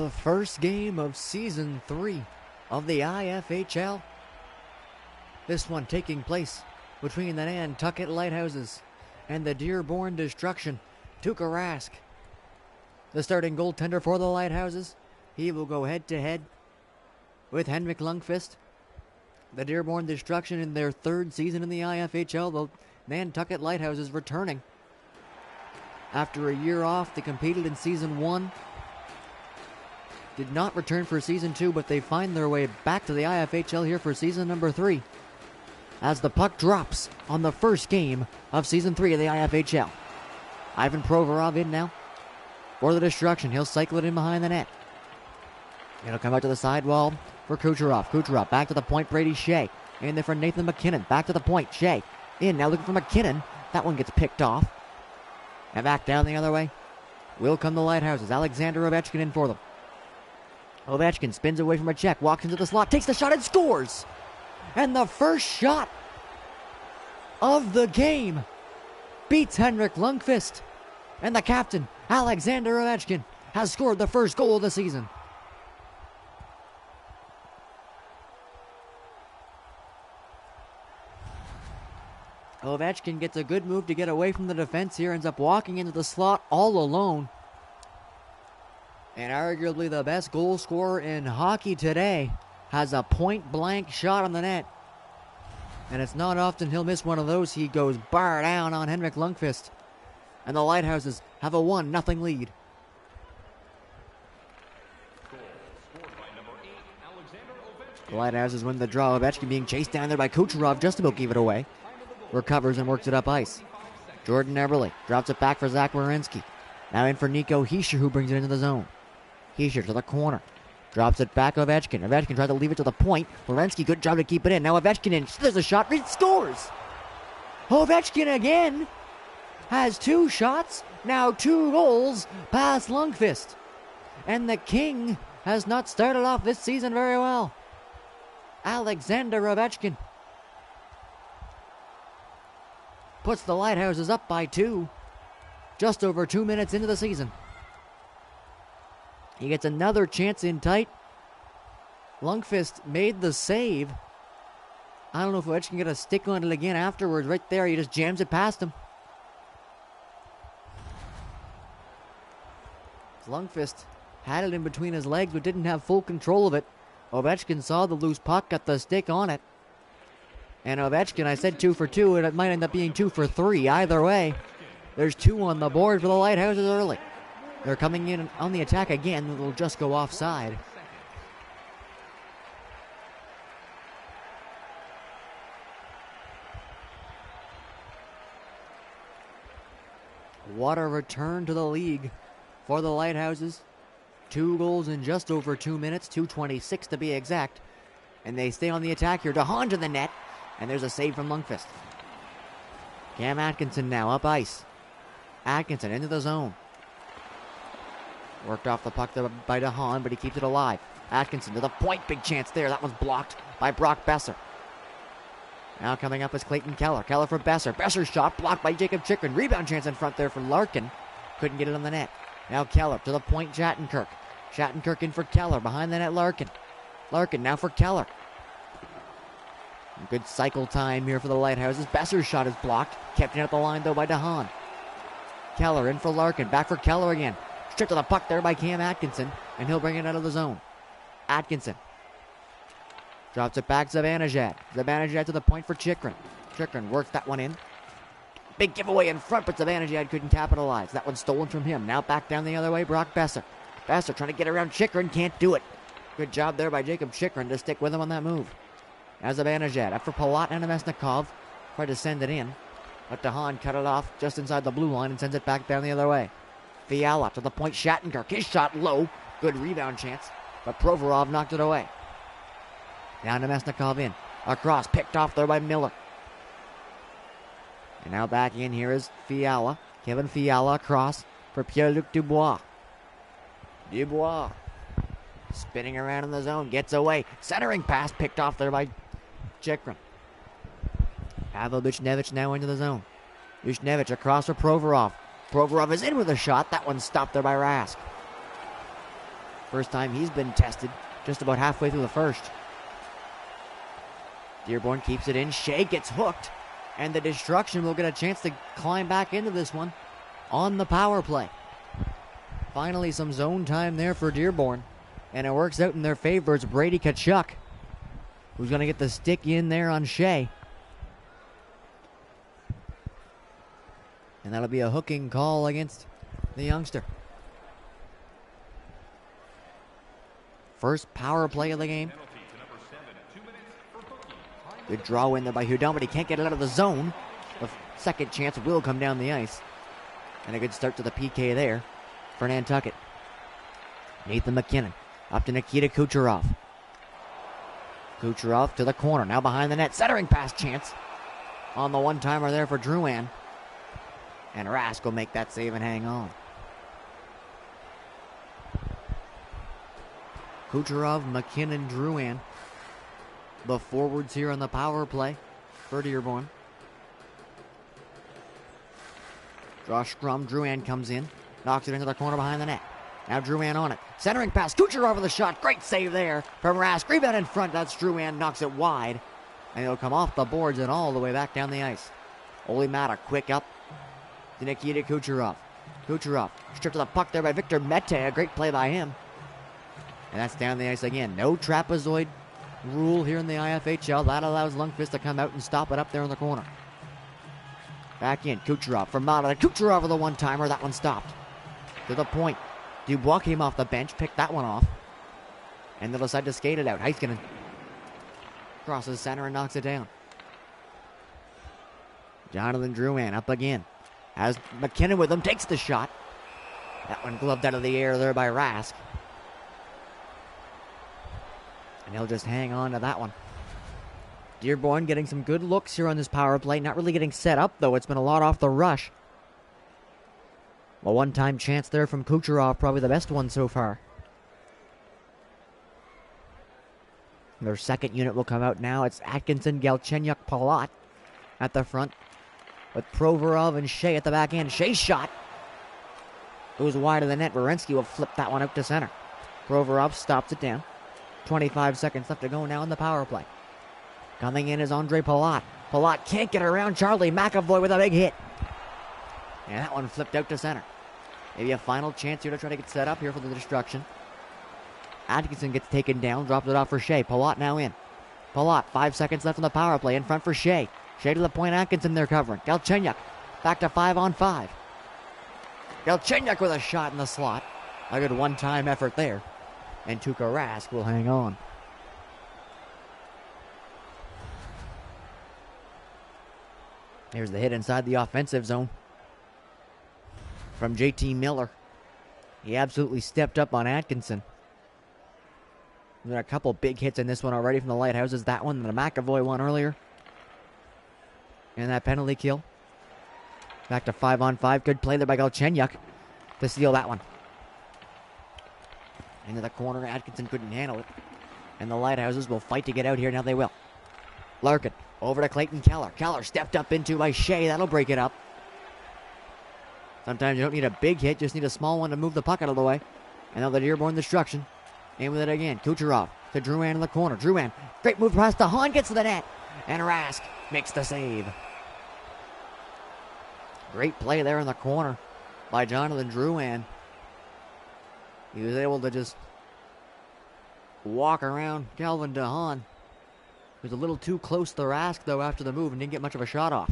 The first game of Season 3 of the IFHL. This one taking place between the Nantucket Lighthouses and the Dearborn Destruction. Tuukka Rask, the starting goaltender for the Lighthouses. He will go head-to-head with Henrik Lundqvist. The Dearborn Destruction in their third season in the IFHL. The Nantucket Lighthouses returning. After a year off, they competed in Season 1. Did not return for Season 2, but they find their way back to the IFHL here for Season number 3. As the puck drops on the first game of Season 3 of the IFHL. Ivan Provorov in now for the Destruction. He'll cycle it in behind the net. It'll come out to the sidewall for Kucherov. Kucherov back to the point. Brady Shea in there for Nathan McKinnon. Back to the point. Shea in now looking for McKinnon. That one gets picked off. And back down the other way will come the Lighthouses. Alexander Ovechkin in for them. Ovechkin spins away from a check. Walks into the slot. Takes the shot and scores. And the first shot of the game beats Henrik Lundqvist. And the captain, Alexander Ovechkin, has scored the first goal of the season. Ovechkin gets a good move to get away from the defense here. Ends up walking into the slot all alone. And arguably the best goal scorer in hockey today has a point-blank shot on the net. And it's not often he'll miss one of those. He goes bar down on Henrik Lundqvist. And the Lighthouses have a 1-0 lead. The Lighthouses win the draw. Ovechkin being chased down there by Kucherov. Just about gave it away. Recovers and works it up ice. Jordan Eberle drops it back for Zach Werenski. Now in for Nico Hischier, who brings it into the zone. Hischier to the corner. Drops it back Ovechkin. Ovechkin tried to leave it to the point. Werenski, good job to keep it in. Now Ovechkin in. There's a shot. He scores. Ovechkin again has 2 shots. Now 2 goals past Lundqvist. And the King has not started off this season very well. Alexander Ovechkin puts the Lighthouses up by 2. Just over 2 minutes into the season. He gets another chance in tight. Lundqvist made the save. I don't know if Ovechkin can get a stick on it again afterwards. Right there, he just jams it past him. Lundqvist had it in between his legs but didn't have full control of it. Ovechkin saw the loose puck, got the stick on it. And Ovechkin, I said 2 for 2, and it might end up being 2 for 3. Either way, there's 2 on the board for the Lighthouses early. They're coming in on the attack again. It'll just go offside. What a return to the league for the Lighthouses. 2 goals in just over 2 minutes, 2:26 to be exact. And they stay on the attack here. DeHaan to the net. And there's a save from Lundqvist. Cam Atkinson now up ice. Atkinson into the zone. Worked off the puck by DeHaan, but he keeps it alive. Atkinson to the point. Big chance there. That one's blocked by Brock Boeser. Now coming up is Clayton Keller. Keller for Boeser. Boeser's shot blocked by Jacob Chychrun. Rebound chance in front there for Larkin. Couldn't get it on the net. Now Keller to the point. Shattenkirk. Shattenkirk in for Keller. Behind the net, Larkin. Larkin now for Keller. Good cycle time here for the Lighthouses. Boeser's shot is blocked. Kept it at the line though by DeHaan. Keller in for Larkin. Back for Keller again. Straight to the puck there by Cam Atkinson. And he'll bring it out of the zone. Atkinson. Drops it back Zibanejad. Zibanejad to the point for Chychrun. Chychrun works that one in. Big giveaway in front, but Zibanejad couldn't capitalize. That one's stolen from him. Now back down the other way, Brock Boeser. Boeser trying to get around Chychrun. Can't do it. Good job there by Jacob Chychrun to stick with him on that move. As Zibanejad, after Palat and Namestnikov tried to send it in. But DeHaan cut it off just inside the blue line and sends it back down the other way. Fiala to the point. Shattenkirk. His shot low. Good rebound chance. But Provorov knocked it away. Now Namestnikov in. Across. Picked off there by Miller. And now back in here is Fiala. Kevin Fiala across for Pierre-Luc Dubois. Dubois. Spinning around in the zone. Gets away. Centering pass picked off there by Chychrun. Pavel Buchnevich now into the zone. Buchnevich across for Provorov. Provorov is in with a shot. That one's stopped there by Rask. First time he's been tested, just about halfway through the first. Dearborn keeps it in. Shea gets hooked. And the Destruction will get a chance to climb back into this one on the power play. Finally some zone time there for Dearborn. And it works out in their favor. It's Brady Tkachuk who's going to get the stick in there on Shea. And that'll be a hooking call against the youngster. First power play of the game. Good draw in there by Hudon, but he can't get it out of the zone. The second chance will come down the ice. And a good start to the PK there for Nantucket. Nathan McKinnon up to Nikita Kucherov. Kucherov to the corner, now behind the net. Centering pass chance on the one-timer there for Drouin. And Rask will make that save and hang on. Kucherov, McKinnon, Drouin. The forwards here on the power play for Dearborn. Draw scrum, Drouin comes in. Knocks it into the corner behind the net. Now Drouin on it. Centering pass, Kucherov with a shot. Great save there from Rask. Rebound in front, that's Drouin. Knocks it wide. And it'll come off the boards and all the way back down the ice. Ole Mata quick up to Nikita Kucherov. Kucherov stripped to the puck there by Victor Mete. A great play by him. And that's down the ice again. No trapezoid rule here in the IFHL. That allows Lundqvist to come out and stop it up there in the corner. Back in, Kucherov from Mata. Kucherov with a one-timer. That one stopped. To the point. Dubois came off the bench, picked that one off. And they'll decide to skate it out. Heiskanen crosses center and knocks it down. Jonathan Drouin up again. Has McKinnon with him, takes the shot. That one gloved out of the air there by Rask. And he'll just hang on to that one. Dearborn getting some good looks here on this power play. Not really getting set up, though. It's been a lot off the rush. A one-time chance there from Kucherov, probably the best one so far. Their second unit will come out now. It's Atkinson, Galchenyuk, Palat at the front, with Provorov and Shea at the back end. Shea's shot goes wide of the net. Werenski will flip that one out to center. Provorov stops it down. 25 seconds left to go now in the power play. Coming in is Andre Palat. Palat can't get around Charlie McAvoy with a big hit. And that one flipped out to center. Maybe a final chance here to try to get set up here for the Destruction. Atkinson gets taken down, drops it off for Shea. Palat now in. Palat, 5 seconds left on the power play, in front for Shea. Shea to the point, Atkinson there covering. Galchenyuk back to 5-on-5. Galchenyuk with a shot in the slot. A good one-time effort there. And Tuukka Rask will hang on. Here's the hit inside the offensive zone from JT Miller. He absolutely stepped up on Atkinson. There are a couple big hits in this one already from the Lighthouses. That one and the McAvoy one earlier. And that penalty kill. Back to 5-on-5. Good play there by Galchenyuk to steal that one. Into the corner. Atkinson couldn't handle it. And the Lighthouses will fight to get out here. Now they will. Larkin over to Clayton Keller. Keller stepped up into by Shea. That'll break it up. Sometimes you don't need a big hit, just need a small one to move the puck out of the way. And now the Dearborn Destruction. In with it again. Kucherov to Drouin in the corner. Drouin, great move past the Hahn, gets to the net. And Rask makes the save. Great play there in the corner by Jonathan Drouin. He was able to just walk around Calvin DeHaan. He was a little too close to Rask, though, after the move and didn't get much of a shot off.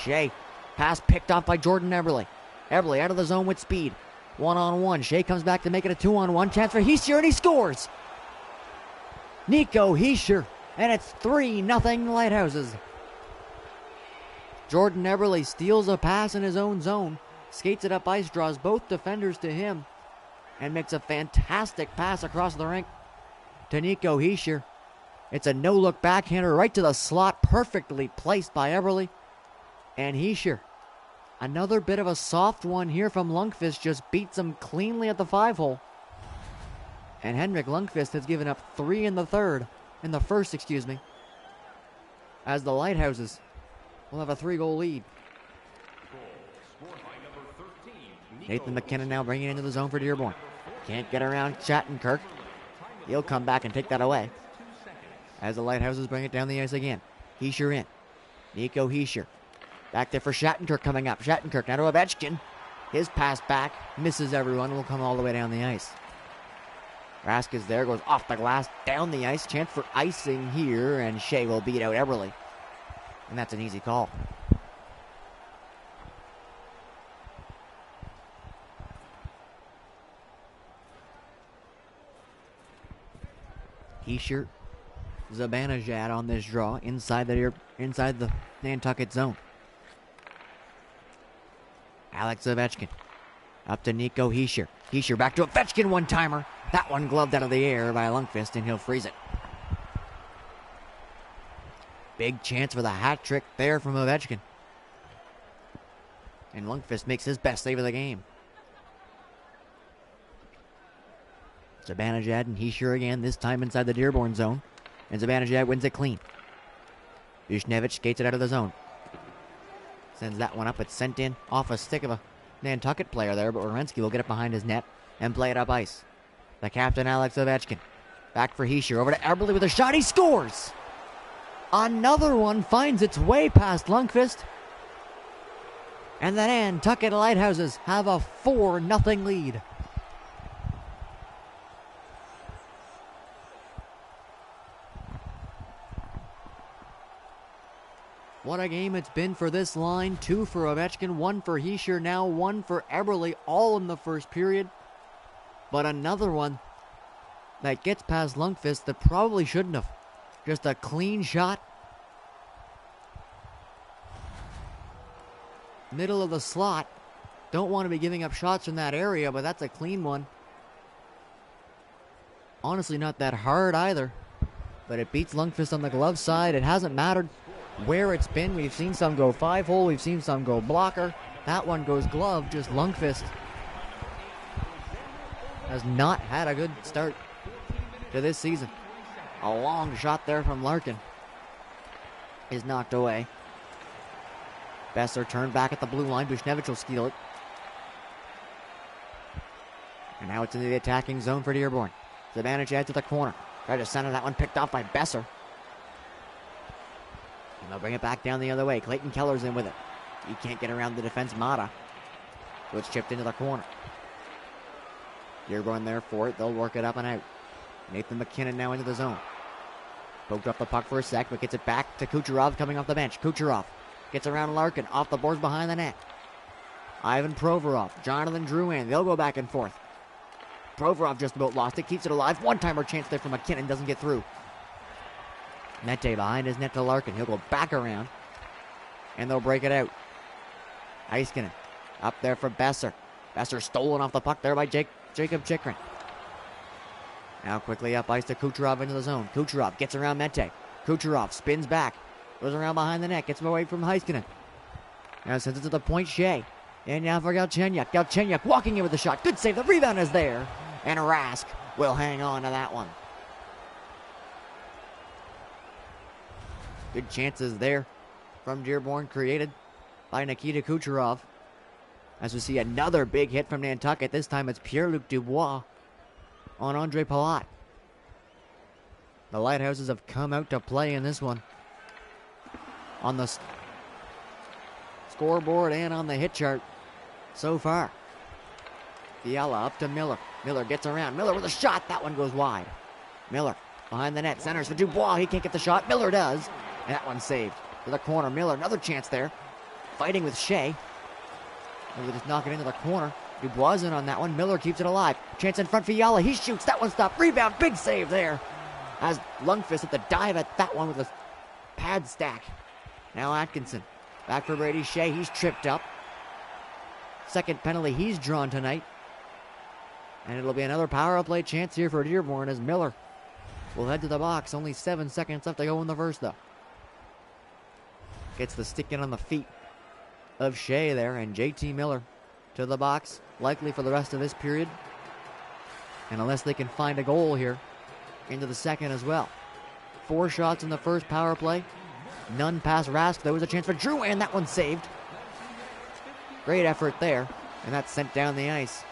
Shea, pass picked off by Jordan Eberle. Eberle out of the zone with speed. 1-on-1. Shea comes back to make it a 2-on-1. Chance for Hischier, and he scores. Nico Hischier, and it's 3-0 Lighthouses. Jordan Eberle steals a pass in his own zone, skates it up ice, draws both defenders to him, and makes a fantastic pass across the rink to Nico Hischier. It's a no-look backhander right to the slot, perfectly placed by Eberle. And Hischier, another bit of a soft one here from Lundqvist, just beats him cleanly at the 5-hole. And Henrik Lundqvist has given up 3 in the first, as the Lighthouses will have a 3-goal lead. Nathan McKinnon now bringing it into the zone for Dearborn. Can't get around Shattenkirk. He'll come back and take that away. As the Lighthouses bring it down the ice again. Hischier in. Nico Hischier. Back there for Shattenkirk coming up. Shattenkirk now to Ovechkin. His pass back. Misses everyone. Will come all the way down the ice. Rask is there. Goes off the glass. Down the ice. Chance for icing here. And Shea will beat out Eberle. And that's an easy call. Hischier, Zibanejad on this draw inside the Nantucket zone. Alex Ovechkin up to Nico Hischier. Hischier back to Ovechkin, one-timer. That one gloved out of the air by Lundqvist, and he'll freeze it. Big chance for the hat trick there from Ovechkin. And Lundqvist makes his best save of the game. Zibanejad and Hischier again, this time inside the Dearborn zone. And Zibanejad wins it clean. Buchnevich skates it out of the zone. Sends that one up. It's sent in off a stick of a Nantucket player there, but Werenski will get it behind his net and play it up ice. The captain, Alex Ovechkin. Back for Hischier. Over to Eberle with a shot. He scores! Another one finds its way past Lundqvist. And the Nantucket Lighthouses have a 4-0 lead. What a game it's been for this line. 2 for Ovechkin, 1 for Hischier, now 1 for Eberle, all in the first period. But another one that gets past Lundqvist that probably shouldn't have. Just a clean shot. Middle of the slot. Don't want to be giving up shots from that area, but that's a clean one. Honestly, not that hard either. But it beats Lundqvist on the glove side. It hasn't mattered where it's been. We've seen some go 5-hole. We've seen some go blocker. That one goes glove. Just Lundqvist has not had a good start to this season. A long shot there from Larkin is knocked away. Besser turned back at the blue line. Buchnevich will steal it. And now it's into the attacking zone for Dearborn. Zibanejad to the corner. Try to center that one, picked off by Besser. And they'll bring it back down the other way. Clayton Keller's in with it. He can't get around the defense, Mata. So it's chipped into the corner. Dearborn there for it. They'll work it up and out. Nathan McKinnon now into the zone. Poked up the puck for a sec, but gets it back to Kucherov coming off the bench. Kucherov gets around Larkin, off the boards behind the net. Ivan Provorov, Jonathan Drouin, they'll go back and forth. Provorov just about lost it, keeps it alive. One-timer chance there for McKinnon, doesn't get through. Nete behind his net to Larkin. He'll go back around, and they'll break it out. Heiskanen up there for Besser. Besser stolen off the puck there by Jacob Chikrin. Now quickly up ice to Kucherov into the zone. Kucherov gets around Mete. Kucherov spins back. Goes around behind the net. Gets him away from Heiskanen. Now sends it to the point, Shea. And now for Galchenyuk. Galchenyuk walking in with the shot. Good save. The rebound is there. And Rask will hang on to that one. Good chances there from Dearborn created by Nikita Kucherov. As we see another big hit from Nantucket. This time it's Pierre-Luc Dubois on Andre Palat. The Lighthouses have come out to play in this one. On the scoreboard and on the hit chart so far. Fiala up to Miller. Miller gets around. Miller with a shot. That one goes wide. Miller behind the net. Centers for Dubois. He can't get the shot. Miller does. And that one's saved. To the corner. Miller, another chance there. Fighting with Shea. Miller just knock it into the corner. Dubois in on that one. Miller keeps it alive. Chance in front. Fiala. He shoots. That one stopped. Rebound. Big save there. As Lundqvist at the dive at that one with a pad stack. Now Atkinson. Back for Brady Shea. He's tripped up. Second penalty he's drawn tonight. And it'll be another power play chance here for Dearborn as Miller will head to the box. Only 7 seconds left to go in the first, though. Gets the stick in on the feet of Shea there. And JT Miller to the box. Likely for the rest of this period. And unless they can find a goal here, into the second as well. 4 shots in the first power play. None past Rask. There was a chance for Drew, and that one's saved. Great effort there. And that's sent down the ice.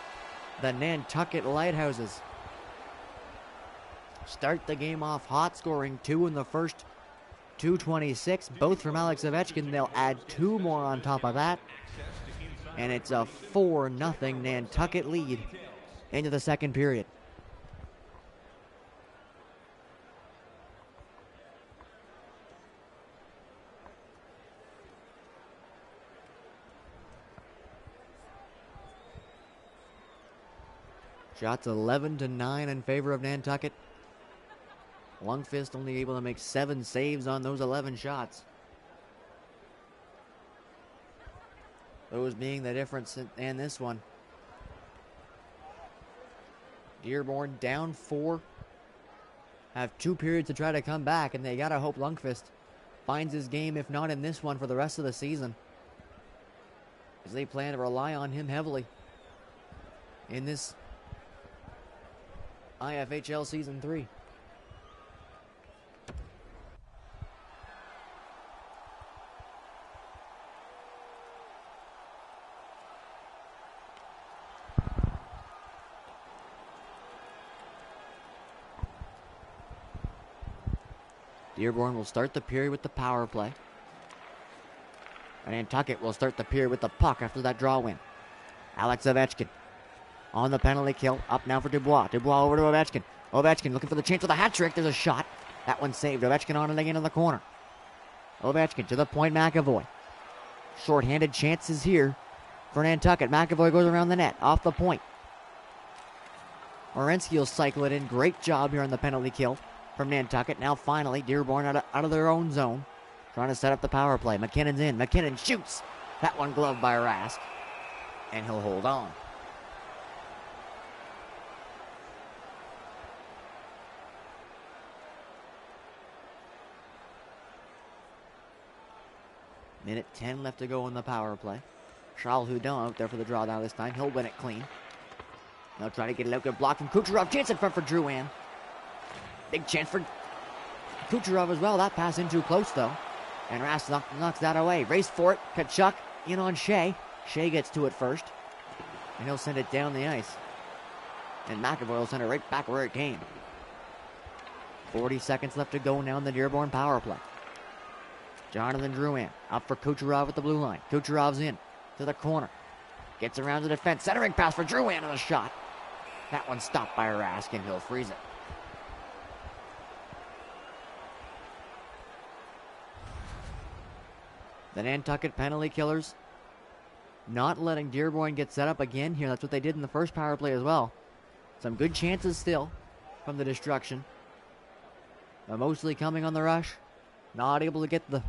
the Nantucket Lighthouses start the game off hot, scoring 2 in the first, 2:26, both from Alex Ovechkin. They'll add 2 more on top of that, and it's a 4-0 Nantucket lead into the second period. Shots 11-9 in favor of Nantucket. Lundqvist only able to make 7 saves on those 11 shots. Those being the difference in this one. Dearborn down 4. Have 2 periods to try to come back, and they gotta hope Lundqvist finds his game, if not in this one, for the rest of the season, as they plan to rely on him heavily in this IFHL Season 3. Dearborn will start the period with the power play. And Nantucket will start the period with the puck after that draw win. Alex Ovechkin on the penalty kill. Up now for Dubois. Dubois over to Ovechkin. Ovechkin looking for the chance for the hat trick. There's a shot. That one saved. Ovechkin on it again in the corner. Ovechkin to the point. McAvoy. Short-handed chances here for Nantucket. McAvoy goes around the net. Off the point. Orensky will cycle it in. Great job here on the penalty kill from Nantucket. Now finally Dearborn out of their own zone, trying to set up the power play. McKinnon's in. McKinnon shoots. That one gloved by Rask, and he'll hold on. Minute 10 left to go in the power play. Charles Hudon out there for the draw now this time. He'll win it clean. They'll try to get it out. Good block from Kucherov. Chance in front for Drouin. Big chance for Kucherov as well. That pass in too close, though. And Rask knocks that away. Race for it. Kachuk in on Shea. Shea gets to it first, and he'll send it down the ice. And McAvoy will send it right back where it came. 40 seconds left to go now in the Dearborn power play. Jonathan Drouin up for Kucherov at the blue line. Kucherov's in to the corner. Gets around the defense. Centering pass for Drouin on a shot. That one stopped by Rask, and he'll freeze it. The Nantucket penalty killers not letting Dearborn get set up again here. That's what they did in the first power play as well. Some good chances still from the destruction, but mostly coming on the rush. Not able to get the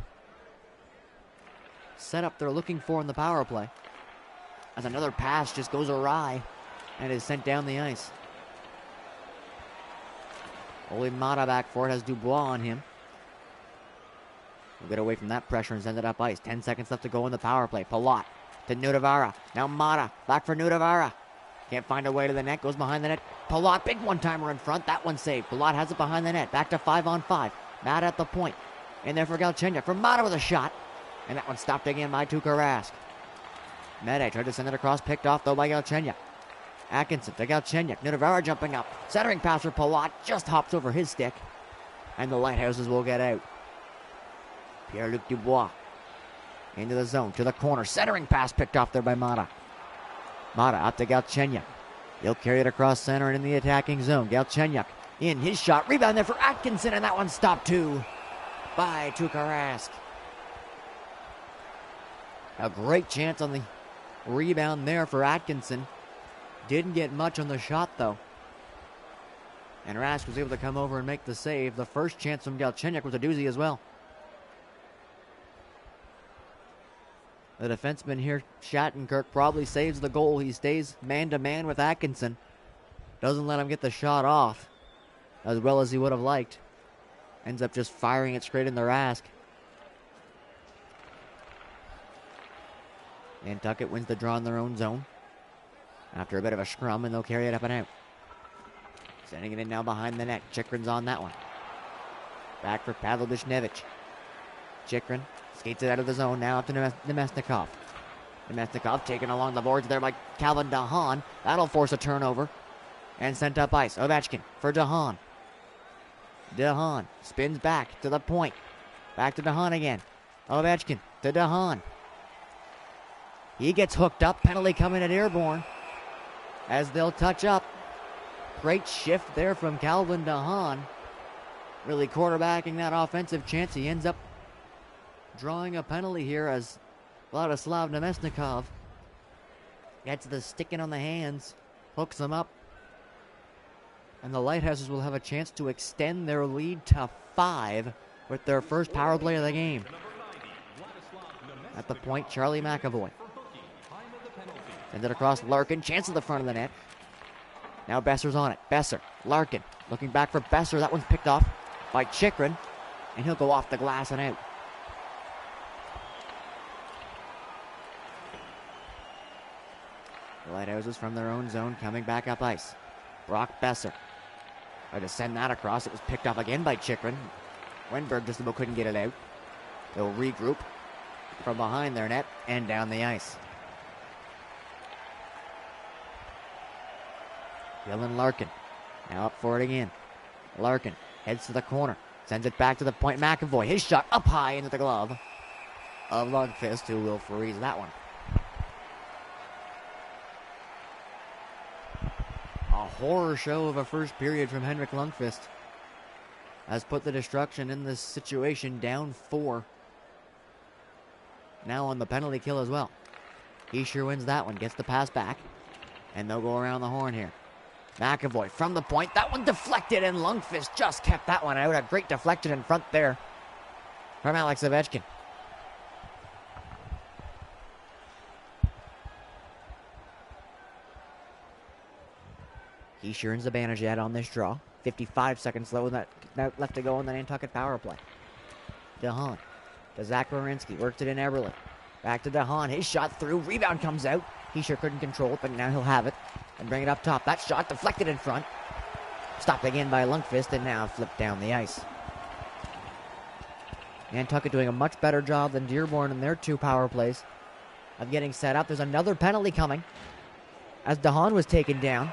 setup they're looking for in the power play, as another pass just goes awry and is sent down the ice. Ole Mata back for it, has Dubois on him. We'll get away from that pressure and send it up ice. 10 seconds left to go in the power play. Palat to Nudavara. Now Mata back for Nudavara. Can't find a way to the net. Goes behind the net. Palat, big one-timer in front. That one saved. Palat has it behind the net. Back to 5-on-5. Mata at the point. In there for Galchenyuk. For Mata with a shot. And that one stopped again by Tuukka Rask. Mede tried to send it across. Picked off though by Galchenyuk. Atkinson to Galchenyuk. Nudavara jumping up. Centering pass for Palat. Just hops over his stick. And the Lighthouses will get out. Pierre-Luc Dubois into the zone, to the corner. Centering pass picked off there by Mata. Mata up to Galchenyuk. He'll carry it across center and in the attacking zone. Galchenyuk in his shot. Rebound there for Atkinson, and that one stopped too by Tuukka Rask. A great chance on the rebound there for Atkinson. Didn't get much on the shot though. And Rask was able to come over and make the save. The first chance from Galchenyuk was a doozy as well. The defenseman here, Shattenkirk, probably saves the goal. He stays man-to-man with Atkinson. Doesn't let him get the shot off as well as he would have liked. Ends up just firing it straight in the Rask. Nantucket wins the draw in their own zone after a bit of a scrum, and they'll carry it up and out. Sending it in now behind the net. Chikrin's on that one. Back for Pavel Buchnevich. Chikrin skates it out of the zone now up to Nemesnikov. Nemesnikov taken along the boards there by Calvin DeHaan. That'll force a turnover and sent up ice. Ovechkin for DeHaan. DeHaan spins back to the point. Back to DeHaan again. Ovechkin to DeHaan. He gets hooked up. Penalty coming at Dearborn as they'll touch up. Great shift there from Calvin DeHaan. Really quarterbacking that offensive chance. He ends up drawing a penalty here as Vladislav Nemesnikov gets the sticking on the hands, hooks them up, and the Lighthouses will have a chance to extend their lead to 5 with their first power play of the game. At the point, Charlie McAvoy sends it across Larkin, chance at the front of the net. Now Besser's on it. Besser, Larkin looking back for Besser. That one's picked off by Chychrun, and he'll go off the glass and out. The Lighthouses from their own zone coming back up ice. Brock Besser tried to send that across. It was picked up again by Chychrun. Wenberg just about couldn't get it out. They'll regroup from behind their net and down the ice. Dylan Larkin now up for it again. Larkin heads to the corner, sends it back to the point. McAvoy, his shot up high into the glove of Lundqvist, who will freeze that one. A horror show of a first period from Henrik Lundqvist has put the Destruction in this situation down 4. Now on the penalty kill as well. He sure wins that one, gets the pass back, and they'll go around the horn here. McAvoy from the point. That one deflected, and Lundqvist just kept that one out. A great deflection in front there from Alex Ovechkin. He sure earns the advantage yet on this draw. 55 seconds left to go on the Nantucket power play. DeHaan to Zach Werenski. Worked it in Eberle. Back to DeHaan. His shot through. Rebound comes out. He sure couldn't control it, but now he'll have it and bring it up top. That shot deflected in front. Stopped again by Lundqvist and now flipped down the ice. Nantucket doing a much better job than Dearborn in their 2 power plays of getting set up. There's another penalty coming as DeHaan was taken down.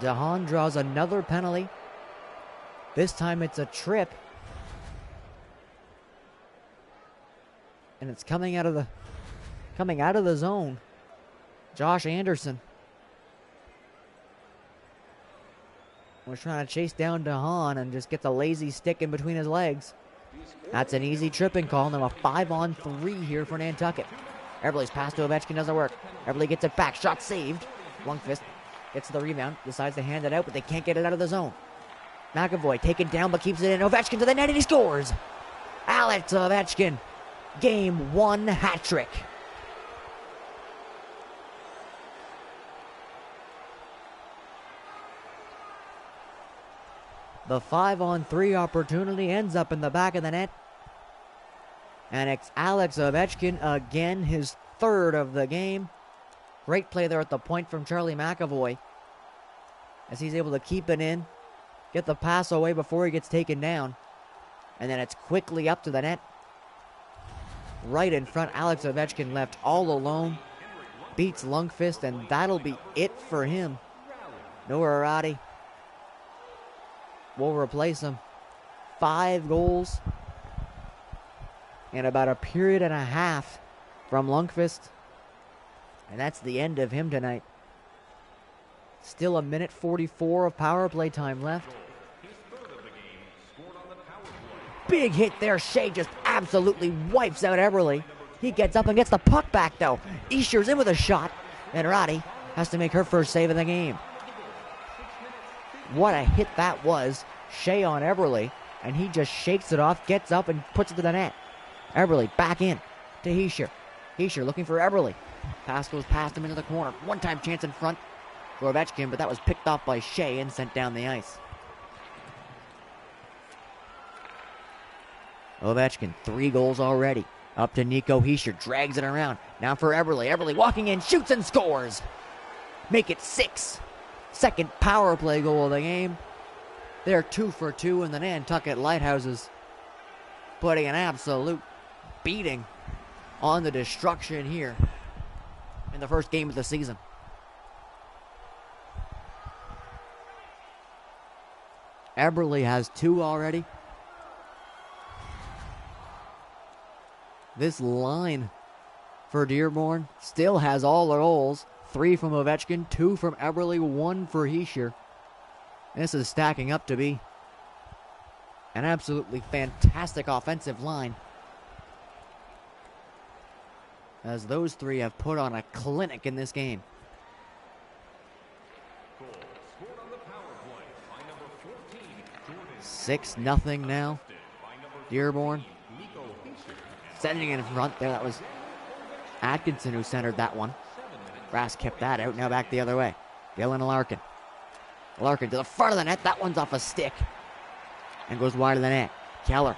DeHaan draws another penalty. This time it's a trip. And it's coming out of the zone. Josh Anderson was trying to chase down DeHaan and just get the lazy stick in between his legs. That's an easy tripping call. Now a 5-on-3 here for Nantucket. Eberle's pass to Ovechkin doesn't work. Eberle gets it back. Shot saved. Lundqvist gets the rebound. Decides to hand it out, but they can't get it out of the zone. McAvoy taken down but keeps it in. Ovechkin to the net and he scores. Alex Ovechkin. Game 1 hat trick. The 5-on-3 opportunity ends up in the back of the net. And it's Alex Ovechkin again, his 3rd of the game. Great play there at the point from Charlie McAvoy as he's able to keep it in, get the pass away before he gets taken down. And then it's quickly up to the net. Right in front, Alex Ovechkin left all alone. Beats Lundqvist, and that'll be it for him. Noah Arati will replace him. 5 goals in about a period and a half from Lundqvist. And that's the end of him tonight. Still 1:44 of power play time left. Big hit there. Shea just absolutely wipes out Eberle. He gets up and gets the puck back, though. Easter's in with a shot, and Roddy has to make her first save of the game. What a hit that was. Shea on Eberle, and he just shakes it off, gets up, and puts it to the net. Eberle back in to Hischier. Hischier looking for Eberle. Pass goes past him into the corner. One-time chance in front for Ovechkin, but that was picked off by Shea and sent down the ice. Ovechkin, 3 goals already. Up to Nico Hischier, drags it around. Now for Eberle. Eberle walking in, shoots and scores. Make it 6. Second power play goal of the game. They're 2 for 2 in the Nantucket Lighthouses, putting an absolute beating on the Destruction here in the first game of the season. Eberle has 2 already. This line for Dearborn still has all the goals. 3 from Ovechkin, 2 from Eberle, 1 for Hischier. This is stacking up to be an absolutely fantastic offensive line, as those 3 have put on a clinic in this game. 6-0 now. Dearborn sending it in front there. That was Atkinson who centered that one. Rask kept that out. Now back the other way. Dylan Larkin. Larkin to the front of the net. That one's off a stick and goes wide of the net. Keller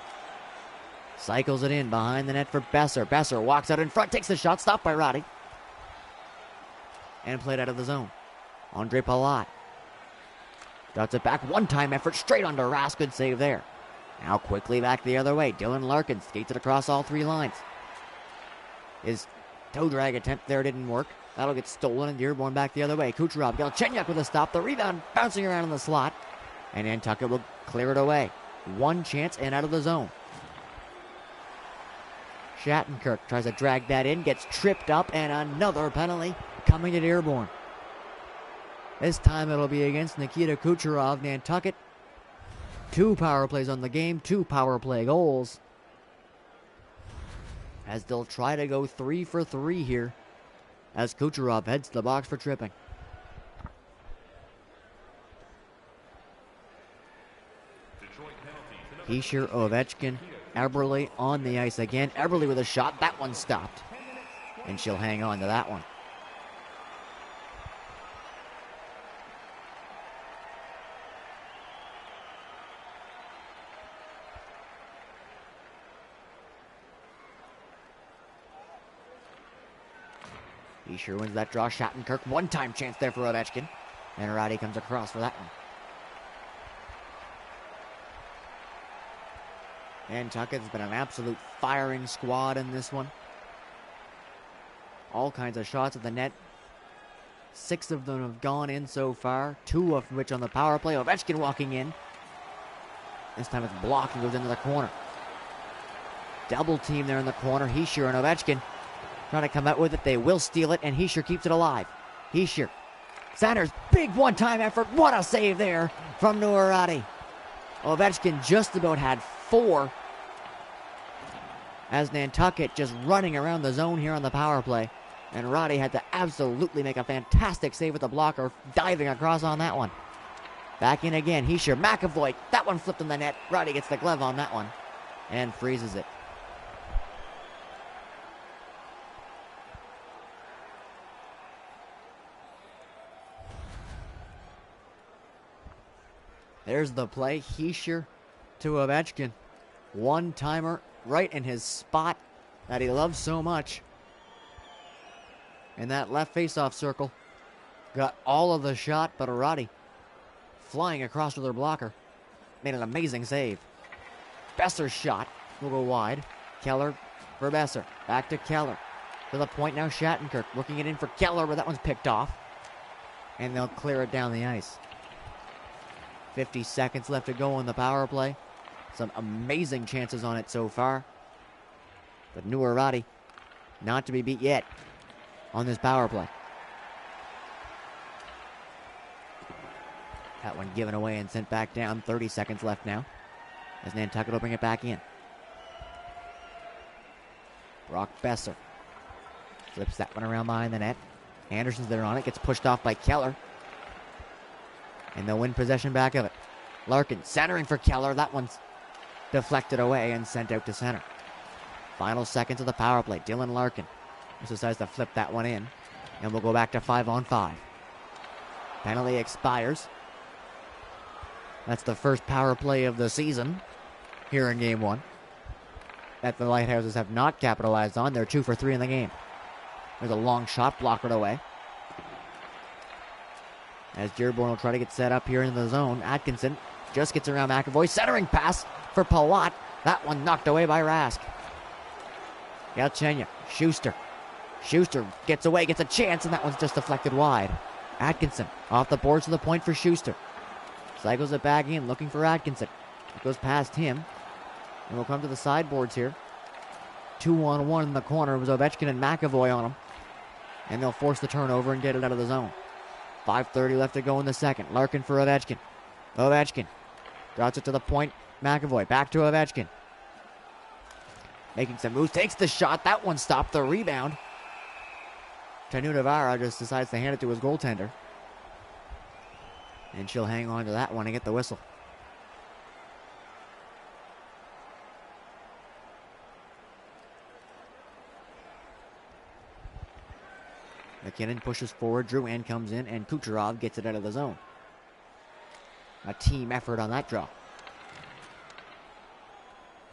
cycles it in behind the net for Besser. Besser walks out in front, takes the shot, stopped by Roddy, and played out of the zone. Andre Palat dots it back. One-time effort straight onto Rask. Good save there. Now quickly back the other way. Dylan Larkin skates it across all 3 lines. His toe drag attempt there didn't work. That'll get stolen, and Dearborn back the other way. Kucherov, Galchenyuk with a stop. The rebound bouncing around in the slot, and Nantucket will clear it away. 1 chance and out of the zone. Shattenkirk tries to drag that in, gets tripped up, and another penalty coming to Dearborn. This time it'll be against Nikita Kucherov. Nantucket, 2 power plays on the game, 2 power play goals, as they'll try to go 3 for 3 here, as Kucherov heads to the box for tripping. Hischier, Ovechkin, Eberle on the ice again. Eberle with a shot. That one stopped, and she'll hang on to that one. Hischier wins that draw. Shattenkirk, one-time chance there for Ovechkin, and Roddy comes across for that one. Nantucket's been an absolute firing squad in this one. All kinds of shots at the net. 6 of them have gone in so far, 2 of which on the power play. Ovechkin walking in. This time it's blocked and goes into the corner. Double team there in the corner. Hischier and Ovechkin trying to come out with it. They will steal it, and Hischier keeps it alive. Hischier. Sanders, big one-time effort. What a save there from Nuarati. Ovechkin just about had 4, as Nantucket just running around the zone here on the power play. And Roddy had to absolutely make a fantastic save with the blocker, diving across on that one. Back in again. Hischier, McAvoy. That one flipped in the net. Roddy gets the glove on that one and freezes it. There's the play. Hischier to Ovechkin. One-timer right in his spot that he loves so much. In that left face-off circle. Got all of the shot, but Roddy flying across with her blocker made an amazing save. Besser's shot will go wide. Keller for Besser. Back to Keller. To the point now, Shattenkirk working it in for Keller, but that one's picked off. And they'll clear it down the ice. 50 seconds left to go on the power play. Some amazing chances on it so far. But Nuarati not to be beat yet on this power play. That one given away and sent back down. 30 seconds left now, as Nantucket will bring it back in. Brock Besser flips that one around behind the net. Anderson's there on it. Gets pushed off by Keller. And they'll win possession back of it. Larkin centering for Keller. That one's deflected away and sent out to center. Final seconds of the power play. Dylan Larkin just decides to flip that one in. And we'll go back to 5-on-5. Penalty expires. That's the first power play of the season here in Game 1 that the Lighthouses have not capitalized on. They're 2 for 3 in the game. There's a long shot, blockered away. As Dearborn will try to get set up here in the zone. Atkinson just gets around McAvoy. Centering pass for Palat. That one knocked away by Rask. Galchenyuk, Schuster. Schuster gets away, gets a chance, and that one's just deflected wide. Atkinson off the boards to the point for Schuster. Cycles it back in, looking for Atkinson. It goes past him. And we'll come to the sideboards here. 2-on-1 in the corner. It was Ovechkin and McAvoy on him. And they'll force the turnover and get it out of the zone. 5:30 left to go in the second. Larkin for Ovechkin. Ovechkin drops it to the point. McAvoy back to Ovechkin. Making some moves. Takes the shot. That one stopped the rebound. Tanu Navarra just decides to hand it to his goaltender. And she'll hang on to that one and get the whistle. McKinnon pushes forward. Drouin comes in, and Kucherov gets it out of the zone. A team effort on that draw.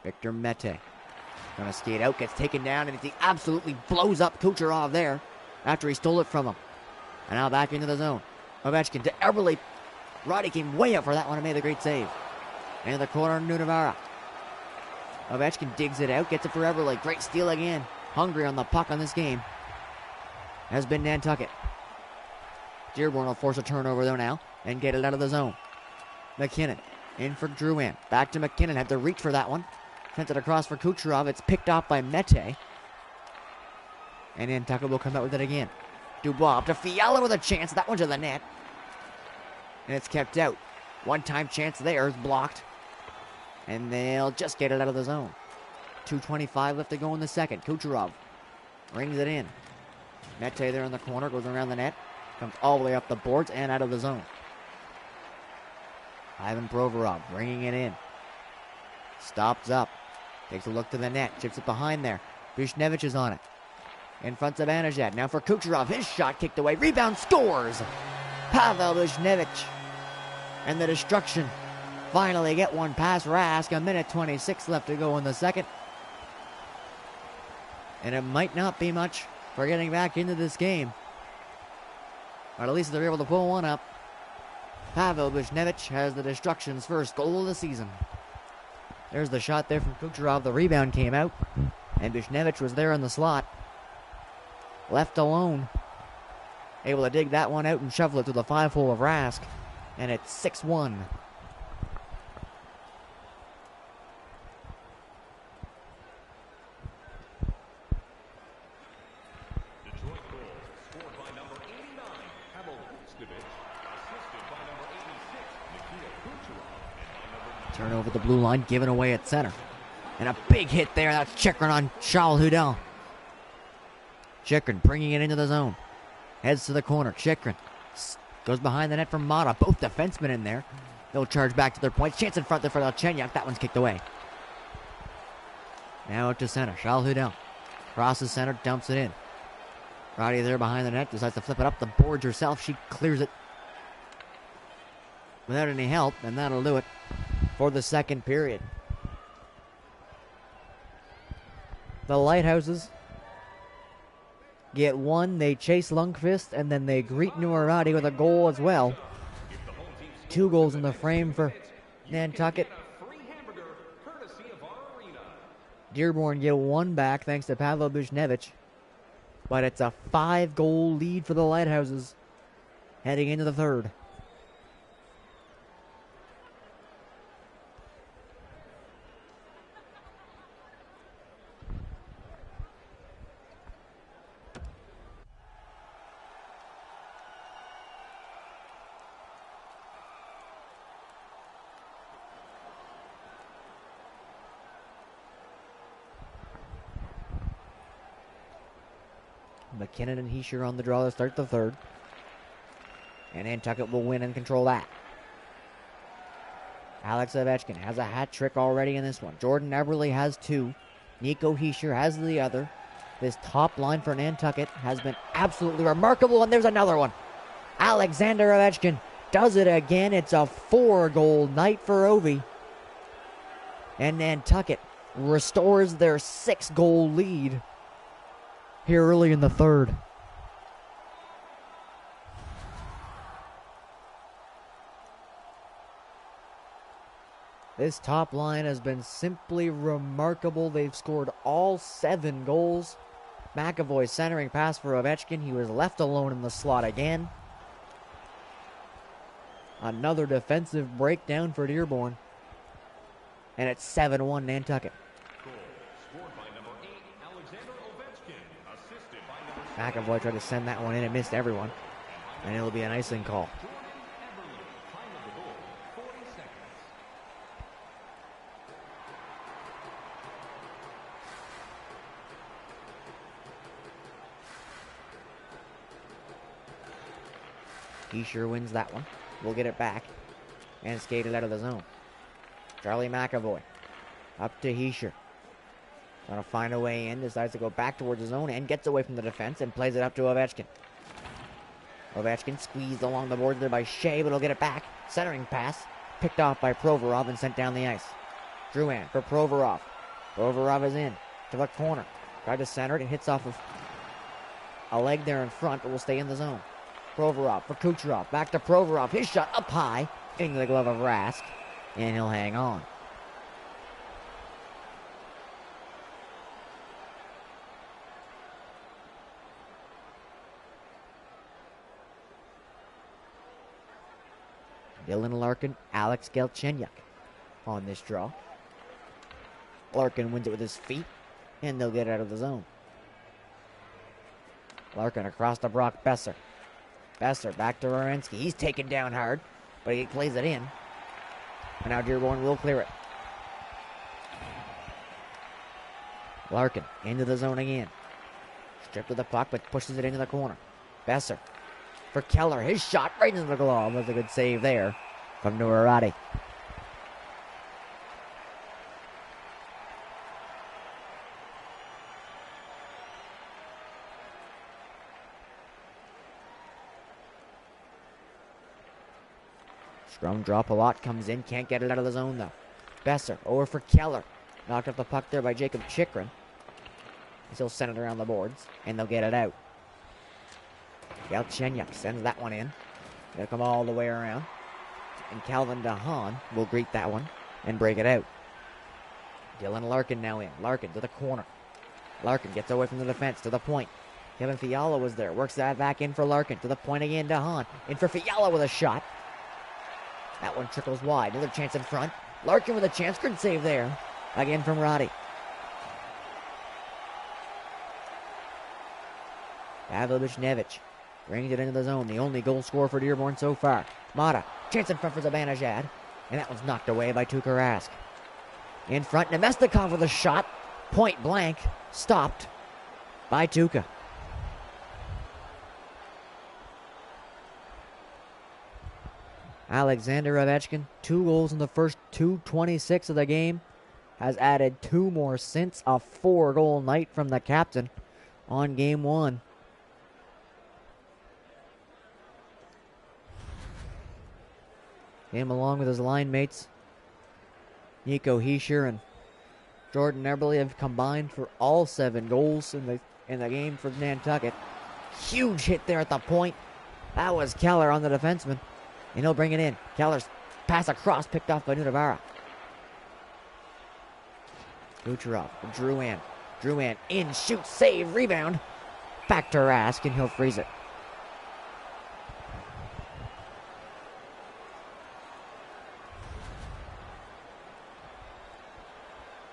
Victor Mete gonna skate out, gets taken down, and he absolutely blows up Kucherov there after he stole it from him. And now back into the zone. Ovechkin to Eberle. Roddy came way up for that one and made the great save. In the corner, Nunavara. Ovechkin digs it out, gets it for Eberle. Great steal again. Hungry on the puck on this game has been Nantucket. Dearborn will force a turnover though now and get it out of the zone. McKinnon in for Drouin. Back to McKinnon. Had to reach for that one. Sent it across for Kucherov. It's picked off by Mete. And Nantucket will come out with it again. Dubois up to Fiala with a chance. That one to the net. And it's kept out. One-time chance there is blocked. And they'll just get it out of the zone. 2:25 left to go in the second. Kucherov rings it in. Mete there in the corner. Goes around the net. Comes all the way up the boards and out of the zone. Ivan Provorov bringing it in. Stops up. Takes a look to the net. Chips it behind there. Buchnevich is on it. In front of Anajad. Now for Kucherov. His shot kicked away. Rebound, scores! Pavel Buchnevich. And the Destruction finally get one past Rask. 1:26 left to go in the second. And it might not be much for getting back into this game. But at least they're able to pull one up. Pavel Buchnevich has the Destruction's first goal of the season. There's the shot there from Kucherov. The rebound came out. And Buchnevich was there in the slot. Left alone. Able to dig that one out and shovel it to the 5-hole of Rask. And it's 6-1. Turn over the blue line, given away at center. And a big hit there. That's Chikrin on Charles Hudel. Chikrin bringing it into the zone. Heads to the corner. Chikrin goes behind the net for Mata. Both defensemen in there. They'll charge back to their points. Chance in front there for Galchenyuk. That one's kicked away. Now out to center. Charles Hudel crosses center, dumps it in. Roddy there behind the net. Decides to flip it up the boards herself. She clears it without any help, and that'll do it for the second period. The Lighthouses get one. They chase Lundqvist, and then they greet Nuarati with a goal as well. 2 goals in the frame for Nantucket. Dearborn get 1 back thanks to Pavel Buchnevich. But it's a 5-goal lead for the Lighthouses heading into the third. McKinnon and Hischier on the draw to start the third. And Nantucket will win and control that. Alex Ovechkin has a hat trick already in this one. Jordan Eberle has 2. Nico Hischier has the other. This top line for Nantucket has been absolutely remarkable, and there's another one. Alexander Ovechkin does it again. It's a 4-goal night for Ovi. And Nantucket restores their 6-goal lead here early in the third. This top line has been simply remarkable. They've scored all 7 goals. McAvoy centering pass for Ovechkin. He was left alone in the slot again. Another defensive breakdown for Dearborn. And it's 7-1 Nantucket. McAvoy tried to send that one in and missed everyone. And it'll be an icing call. Heischer wins that one. We'll get it back. And skated out of the zone. Charlie McAvoy. Up to Heischer. Trying to find a way in. Decides to go back towards the zone and gets away from the defense and plays it up to Ovechkin. Ovechkin squeezed along the boards there by Shea, but he'll get it back. Centering pass. Picked off by Provorov and sent down the ice. Drouin for Provorov. Provorov is in to the corner. Tried to center it. It hits off of a leg there in front, but will stay in the zone. Provorov for Kucherov. Back to Provorov. His shot up high. Into the glove of Rask. And he'll hang on. Dylan Larkin, Alex Galchenyuk on this draw. Larkin wins it with his feet. And they'll get out of the zone. Larkin across to Brock Besser. Besser back to Werenski. He's taken down hard, but he plays it in. And now Dearborn will clear it. Larkin into the zone again. Stripped of the puck, but pushes it into the corner. Besser for Keller. His shot right into the glove. Was a good save there from Nuarati. Scrum drop a lot, comes in, can't get it out of the zone though. Besser over for Keller. Knocked up the puck there by Jacob Chikrin. He'll send it around the boards, and they'll get it out. Galchenyuk sends that one in. They'll come all the way around. And Calvin DeHaan will greet that one and break it out. Dylan Larkin now in. Larkin to the corner. Larkin gets away from the defense to the point. Kevin Fiala was there. Works that back in for Larkin. To the point again, DeHaan. In for Fiala with a shot. That one trickles wide. Another chance in front. Larkin with a chance. Good save there. Again from Roddy. Pavlovich Nevich brings it into the zone. The only goal scorer for Dearborn so far. Mata. Chance in front for Zibanejad. And that one's knocked away by Tuukka Rask. In front. Nemestikov with a shot. Point blank. Stopped by Tuukka. Alexander Ovechkin, 2 goals in the first 2:26 of the game. Has added 2 more since. A 4-goal night from the captain on game 1. Came along with his line mates. Nico Heischer and Jordan Eberle have combined for all 7 goals in the game for Nantucket. Huge hit there at the point. That was Keller on the defenseman. And he'll bring it in. Keller's pass across, picked off by Nudavara. Kucherov, Drouin. Drouin in, shoot, save, rebound. Back to Rask, and he'll freeze it.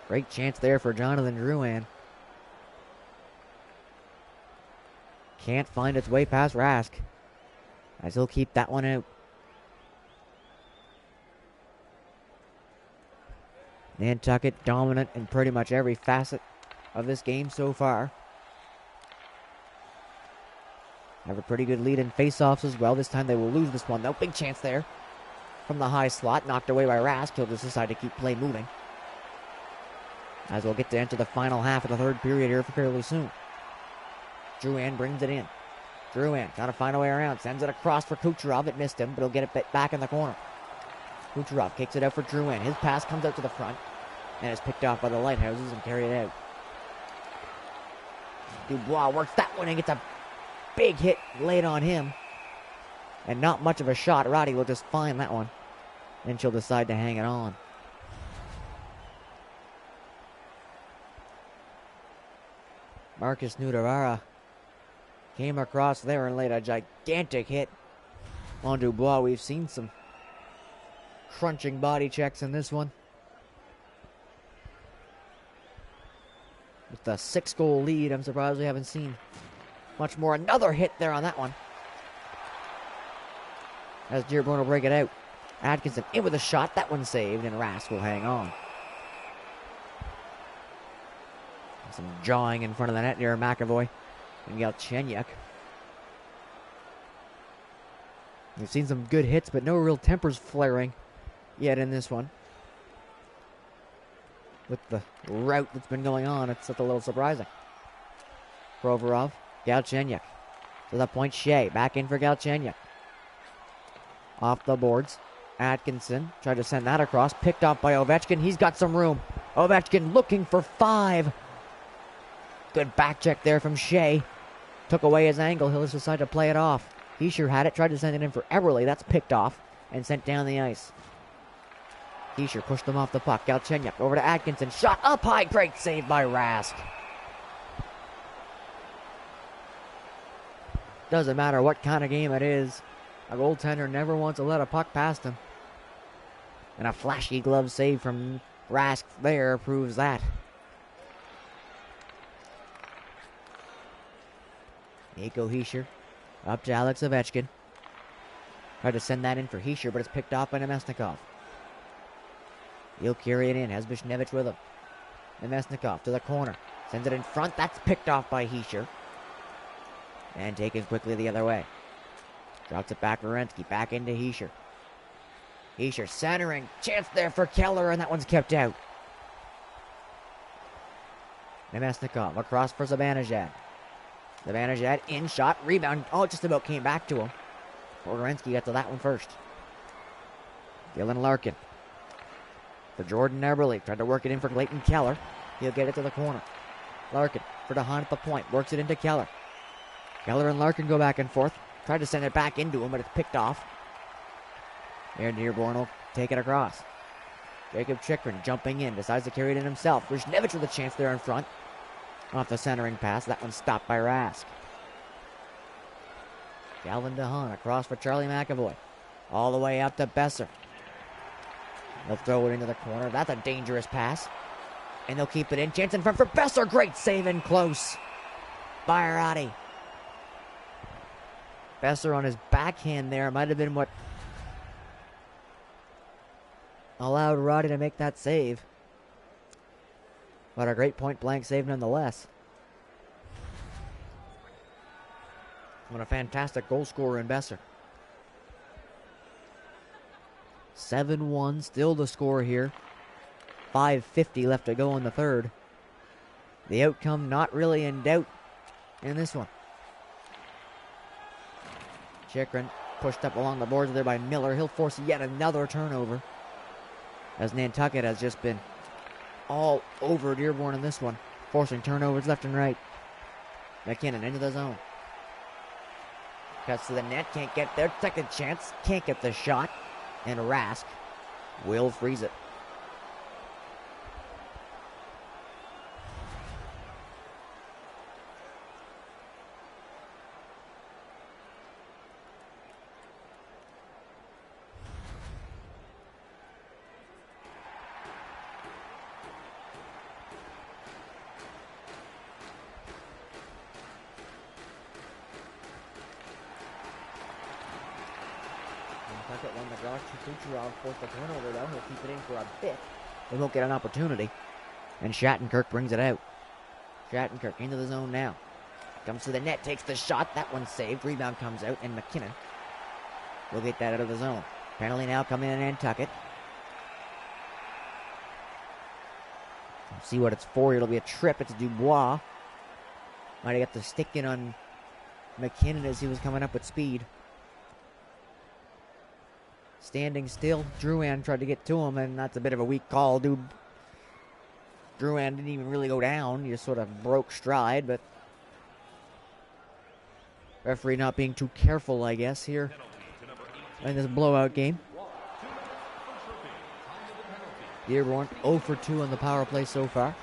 Great chance there for Jonathan Drouin. Can't find its way past Rask, as he'll keep that one out. Nantucket dominant in pretty much every facet of this game so far. Have a pretty good lead in faceoffs as well. This time they will lose this one though. Big chance there from the high slot. Knocked away by Rask. He'll just decide to keep play moving, as we'll get to enter the final half of the third period here fairly soon. Drouin brings it in. Drouin trying to find a way around. Sends it across for Kucherov. It missed him, but he'll get it back in the corner. Kucherov kicks it out for Drouin. His pass comes out to the front and is picked off by the Lighthouses and carried out. Dubois works that one and gets a big hit laid on him. And not much of a shot. Roddy will just find that one. And she'll decide to hang it on. Marcus Nudavara came across there and laid a gigantic hit on Dubois. We've seen some crunching body checks in this one. With the 6-goal lead, I'm surprised we haven't seen much more. Another hit there on that one. As Dearborn will break it out. Atkinson in with a shot. That one saved, and Rask will hang on. Some jawing in front of the net near McAvoy and Galchenyuk. We've seen some good hits, but no real tempers flaring yet in this one. With the route that's been going on, it's a little surprising. Provorov, Galchenyuk. To the point, Shea. Back in for Galchenyuk. Off the boards. Atkinson tried to send that across. Picked off by Ovechkin. He's got some room. Ovechkin looking for 5. Good back check there from Shea. Took away his angle. He'll just decide to play it off. Heischer had it. Tried to send it in for Everly. That's picked off and sent down the ice. Heischer pushed them off the puck. Galchenyuk over to Atkinson. Shot up high. Great save by Rask. Doesn't matter what kind of game it is. A goaltender never wants to let a puck past him. And a flashy glove save from Rask there proves that. Nico Hischier up to Alex Ovechkin. Tried to send that in for Hischier, but it's picked off by Nemesnikov. He'll carry it in. Has Vishnevich with him. Nemesnikov to the corner. Sends it in front. That's picked off by Hischier. And taken quickly the other way. Drops it back to Werenski. Back into Hischier. Hischier centering. Chance there for Keller, and that one's kept out. Nemesnikov across for Zibanejad. Zibanejad in shot. Rebound. Oh, it just about came back to him. Werenski got to that one first. Dylan Larkin. For Jordan Eberle. Tried to work it in for Clayton Keller. He'll get it to the corner. Larkin for DeHaan at the point. Works it into Keller. Keller and Larkin go back and forth. Tried to send it back into him, but it's picked off. There, Dearborn will take it across. Jacob Chikrin jumping in. Decides to carry it in himself. Vishnevich with a chance there in front. Off the centering pass. That one's stopped by Rask. Calvin DeHaan across for Charlie McAvoy. All the way out to Besser. They'll throw it into the corner. That's a dangerous pass. And they'll keep it in. Chance in front for Besser. Great save in close by Roddy. Besser on his backhand there. Might have been what allowed Roddy to make that save. But a great point-blank save nonetheless. What a fantastic goal scorer in Besser. 7-1, still the score here. 5:50 left to go in the third. The outcome not really in doubt in this one. Chikrin pushed up along the boards there by Miller. He'll force yet another turnover, as Nantucket has just been all over Dearborn in this one, forcing turnovers left and right. McKinnon into the zone. Cuts to the net, can't get there. Second chance, can't get the shot. And Rask will freeze it. When the Josh Kucherov forced the turnover, though, he'll keep it in for a bit. They won't get an opportunity. And Shattenkirk brings it out. Shattenkirk into the zone now. Comes to the net, takes the shot. That one's saved. Rebound comes out, and McKinnon will get that out of the zone. Penalty now coming in Nantucket. See what it's for. It'll be a trip. It's Dubois. Might have got the stick in on McKinnon as he was coming up with speed. Standing still, Drouin tried to get to him, and that's a bit of a weak call. Drouin didn't even really go down. He just sort of broke stride, but referee not being too careful, I guess, here in this blowout game. Dearborn 0 for 2 on the power play so far.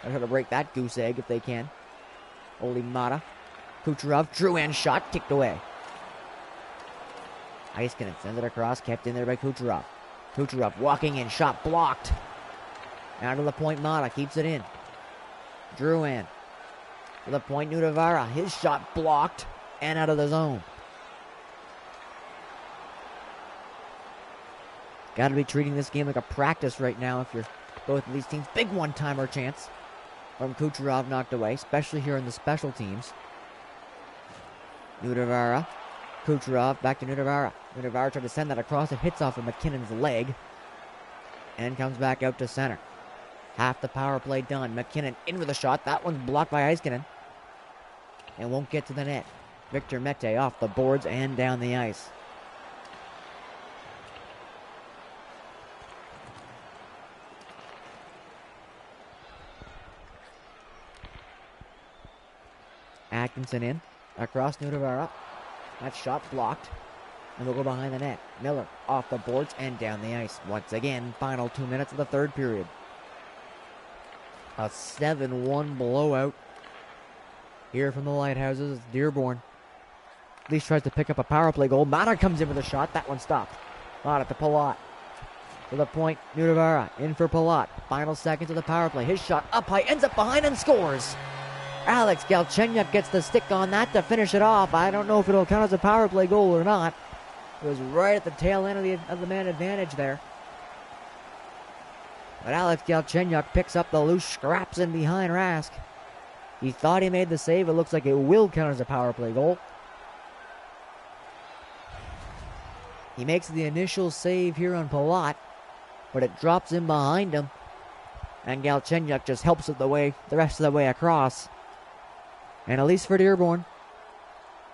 They're trying to break that goose egg if they can. Olimata. Kucherov, drew in, shot, kicked away. Heiskanen sends it across, kept in there by Kucherov. Kucherov walking in, shot blocked. Out to the point, Mata keeps it in. Drew in. To the point, Nudavara. His shot blocked and out of the zone. Got to be treating this game like a practice right now if you're both of these teams. Big one-timer chance from Kucherov knocked away, especially here in the special teams. Nudavara. Kucherov back to Nudavara. Nudavara tried to send that across. It hits off of McKinnon's leg and comes back out to center. Half the power play done. McKinnon in with a shot. That one's blocked by Heiskanen and won't get to the net. Victor Mete off the boards and down the ice. Atkinson in. Across Nudavara. That shot blocked. And we'll go behind the net. Miller off the boards and down the ice. Once again, final 2 minutes of the third period. A 7-1 blowout here from the Lighthouses. Dearborn at least tries to pick up a power play goal. Mata comes in with a shot. That one stopped. Mata to Palat. To the point, Nudavara in for Palat. Final seconds of the power play. His shot up high, ends up behind and scores. Alex Galchenyuk gets the stick on that to finish it off. I don't know if it'll count as a power play goal or not. It was right at the tail end of the man advantage there. But Alex Galchenyuk picks up the loose scraps in behind Rask. He thought he made the save. It looks like it will count as a power play goal. He makes the initial save here on Palat, but it drops in behind him. And Galchenyuk just helps it the rest of the way across. And at least for Dearborn,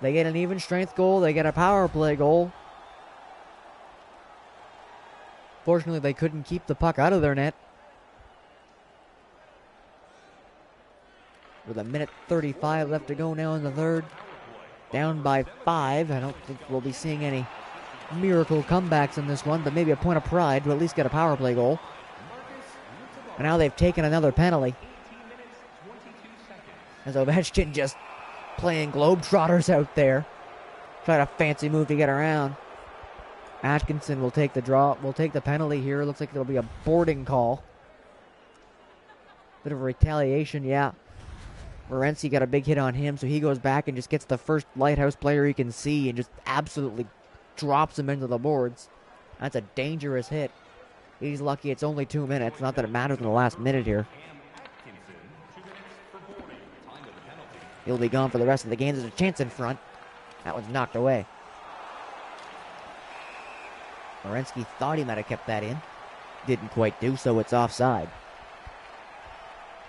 they get an even strength goal. They get a power play goal. Fortunately, they couldn't keep the puck out of their net. With a minute 35 left to go now in the third. Down by 5. I don't think we'll be seeing any miracle comebacks in this one, but maybe a point of pride to at least get a power play goal. And now they've taken another penalty. As Ovechkin just playing globetrotters out there. Trying a fancy move to get around. Atkinson will take the draw. Will take the penalty here. Looks like it'll be a boarding call. Bit of a retaliation, yeah. Werenski got a big hit on him, so he goes back and just gets the first Lighthouse player he can see and just absolutely drops him into the boards. That's a dangerous hit. He's lucky it's only 2 minutes. Not that it matters in the last minute here. He'll be gone for the rest of the game. There's a chance in front. That one's knocked away. Werenski thought he might have kept that in. Didn't quite do so. It's offside.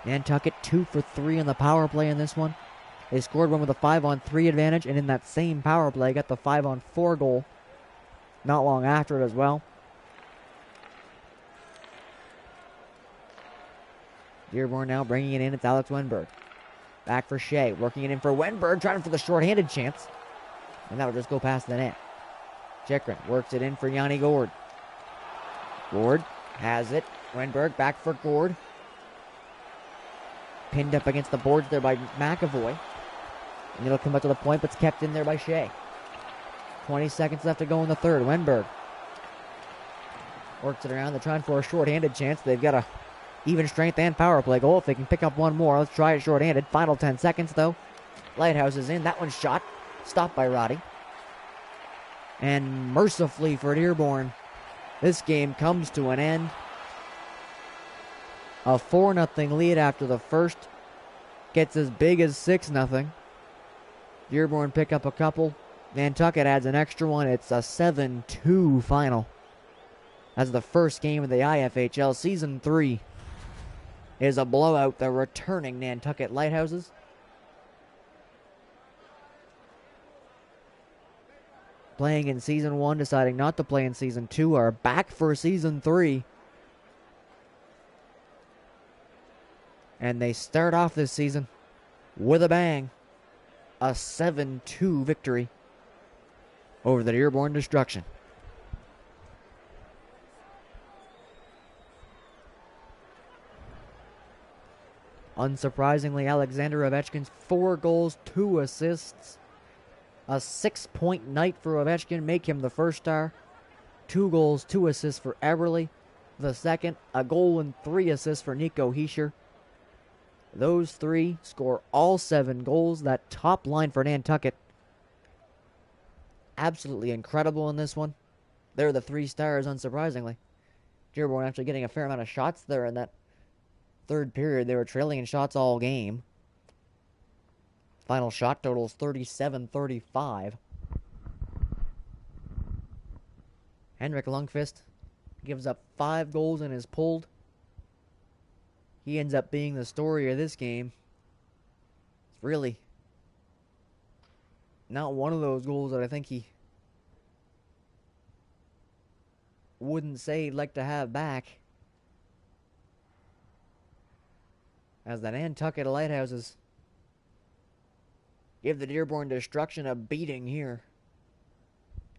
Nantucket 2 for 3 on the power play in this one. They scored one with a 5-on-3 advantage, and in that same power play got the 5-on-4 goal not long after it as well. Dearborn now bringing it in. It's Alex Wenberg. Back for Shea. Working it in for Wenberg. Trying for the short-handed chance. And that'll just go past the net. Chikrin works it in for Yanni Gord. Gord has it. Wenberg back for Gord. Pinned up against the boards there by McAvoy. And it'll come up to the point, but it's kept in there by Shea. 20 seconds left to go in the third. Wenberg works it around. They're trying for a short-handed chance. They've got a even strength and power play goal. If they can pick up one more, let's try it short-handed. Final 10 seconds, though. Lighthouse is in. That one's shot. Stopped by Roddy. And mercifully for Dearborn, this game comes to an end. A 4-0 lead after the first gets as big as 6-0. Dearborn pick up a couple. Nantucket adds an extra one. It's a 7-2 final. That's the first game of the IFHL. Season 3 is a blowout. The returning Nantucket Lighthouses playing in Season 1, deciding not to play in Season 2, are back for Season 3. And they start off this season with a bang. A 7-2 victory over the Dearborn Destruction. Unsurprisingly, Alexander Ovechkin's 4 goals, 2 assists. A 6-point night for Ovechkin, make him the first star. 2 goals, 2 assists for Eberle. The second, a goal and 3 assists for Nico Hischier. Those 3 score all 7 goals. That top line for Nantucket, absolutely incredible in this one. They're the 3 stars, unsurprisingly. Dearborn actually getting a fair amount of shots there in that third period. They were trailing in shots all game. Final shot total is 37-35. Henrik Lundqvist gives up 5 goals and is pulled. He ends up being the story of this game. It's really not one of those goals that I think he wouldn't say he'd like to have back. As the Nantucket Lighthouses give the Dearborn Destruction a beating here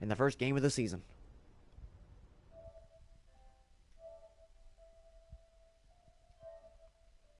in the first game of the season.